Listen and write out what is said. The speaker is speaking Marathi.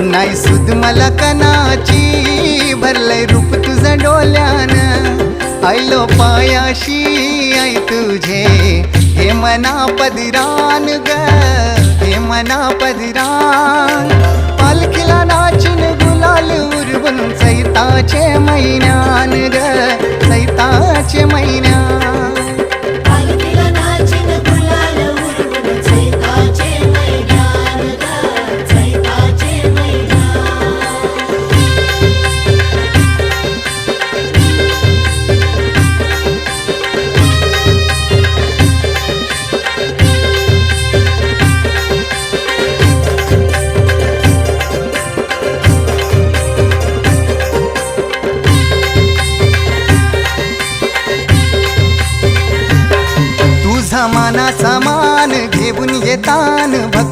नाही सुद मला कनाची भरलंय रूप तुझं डोल्यान आयलो पायाशी आई तुझे हे मना पदिरान ग हे मना पदिरान पालखीला नाचून गुलाल उरवून चैताचे महिन्यान ग चैताचे महिन्यान पालखीला नाचून गुलाल उडवून चैताचे मैदान ग चैताचे मैदान तुझा मानाचा मान घेऊन येतान भक्त